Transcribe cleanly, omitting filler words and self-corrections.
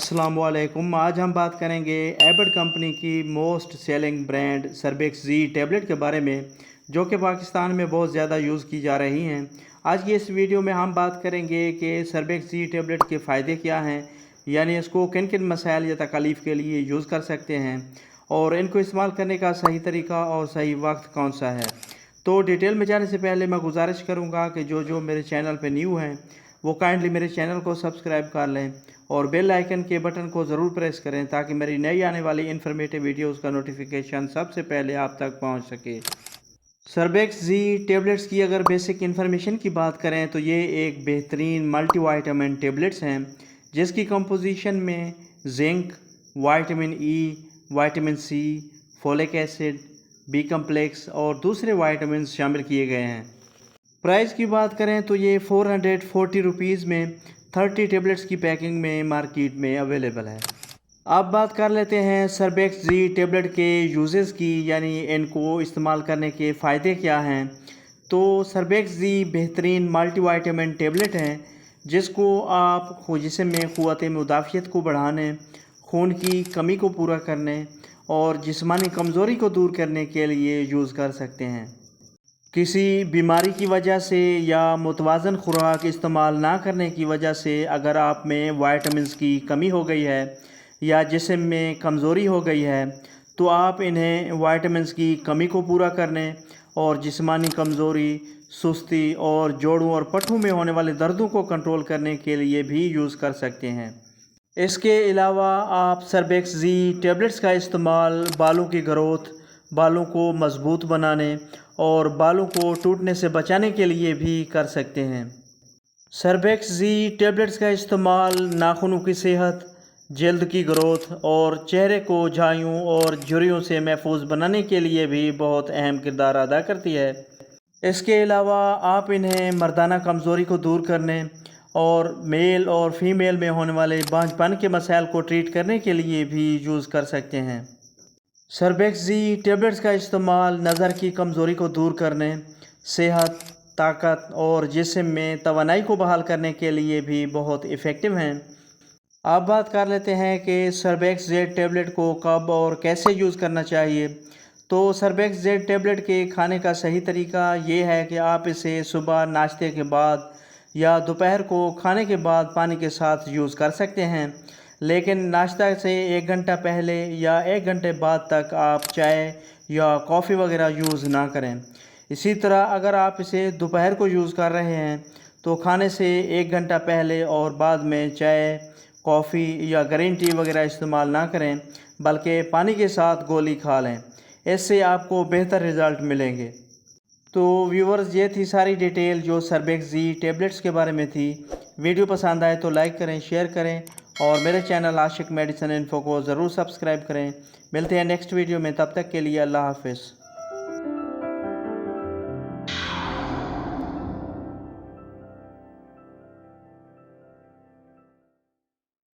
अस्सलाम वालेकुम। आज हम बात करेंगे एबट कंपनी की most selling brand Surbex Z tablet के बारे में, जो कि पाकिस्तान में बहुत ज़्यादा यूज़ की जा रही हैं। आज की इस वीडियो में हम बात करेंगे कि सर्बेक्स जी टैबलेट के फ़ायदे क्या हैं, यानी इसको किन किन मसाइल या तकालीफ के लिए यूज़ कर सकते हैं और इनको इस्तेमाल करने का सही तरीका और सही वक्त कौन सा है। तो डिटेल में जाने से पहले मैं गुजारिश करूँगा कि जो मेरे चैनल पर न्यू हैं वो काइंडली मेरे चैनल को सब्सक्राइब कर लें और बेल आइकन के बटन को ज़रूर प्रेस करें ताकि मेरी नई आने वाली इन्फॉर्मेटिव वीडियोस का नोटिफिकेशन सबसे पहले आप तक पहुंच सके। सर्बेक्स जी टैबलेट्स की अगर बेसिक इन्फॉर्मेशन की बात करें तो ये एक बेहतरीन मल्टीविटामिन टैबलेट्स हैं जिसकी कंपोजिशन में zinc, vitamin E, vitamin C, folic acid, B complex और दूसरे विटामिन शामिल किए गए हैं। प्राइस की बात करें तो ये 440 रुपीज़ में 30 टेबलेट्स की पैकिंग में मार्केट में अवेलेबल है। अब बात कर लेते हैं सर्बेक्स जी टेबलेट के यूजेस की, यानी इनको इस्तेमाल करने के फ़ायदे क्या हैं। तो सर्बेक्स जी बेहतरीन मल्टीविटामिन टेबलेट हैं जिसको आप जिस्म में क़ुव्वत मुदाफ़ियत को बढ़ाने, खून की कमी को पूरा करने और जिस्मानी कमज़ोरी को दूर करने के लिए यूज़ कर सकते हैं। किसी बीमारी की वजह से या मुतवाज़न खुराक इस्तेमाल ना करने की वजह से अगर आप में विटामिन्स की कमी हो गई है या जिस्म में कमज़ोरी हो गई है तो आप इन्हें विटामिन्स की कमी को पूरा करने और जिस्मानी कमज़ोरी, सुस्ती और जोड़ों और पट्ठों में होने वाले दर्दों को कंट्रोल करने के लिए भी यूज़ कर सकते हैं। इसके अलावा आप सर्बेक्स जी टैबलेट्स का इस्तेमाल बालों की ग्रोथ, बालों को मज़बूत बनाने और बालों को टूटने से बचाने के लिए भी कर सकते हैं। सर्बेक्स जी टैबलेट्स का इस्तेमाल नाखूनों की सेहत, जल्द की ग्रोथ और चेहरे को झाइयों और झुर्रियों से महफूज बनाने के लिए भी बहुत अहम किरदार अदा करती है। इसके अलावा आप इन्हें मर्दाना कमज़ोरी को दूर करने और मेल और फीमेल में होने वाले बांझपन के मसाइल को ट्रीट करने के लिए भी यूज़ कर सकते हैं। सर्बेक्स जी टैबलेट्स का इस्तेमाल नज़र की कमज़ोरी को दूर करने, सेहत, ताकत और जिस्म में तवानाई को बहाल करने के लिए भी बहुत इफ़ेक्टिव हैं। अब बात कर लेते हैं कि सर्बेक्स जेड टैबलेट को कब और कैसे यूज़ करना चाहिए। तो सर्बेक्स जेड टैबलेट के खाने का सही तरीका ये है कि आप इसे सुबह नाश्ते के बाद या दोपहर को खाने के बाद पानी के साथ यूज़ कर सकते हैं, लेकिन नाश्ता से 1 घंटा पहले या 1 घंटे बाद तक आप चाय या कॉफ़ी वगैरह यूज़ ना करें। इसी तरह अगर आप इसे दोपहर को यूज़ कर रहे हैं तो खाने से 1 घंटा पहले और बाद में चाय, कॉफ़ी या ग्रीन टी वगैरह इस्तेमाल ना करें, बल्कि पानी के साथ गोली खा लें। इससे आपको बेहतर रिज़ल्ट मिलेंगे। तो व्यूवर्स, ये थी सारी डिटेल जो सर्बेक्स जी टैबलेट्स के बारे में थी। वीडियो पसंद आए तो लाइक करें, शेयर करें और मेरे चैनल आशिक मेडिसिन इन्फो को ज़रूर सब्सक्राइब करें। मिलते हैं नेक्स्ट वीडियो में, तब तक के लिए अल्लाह हाफ़िज़।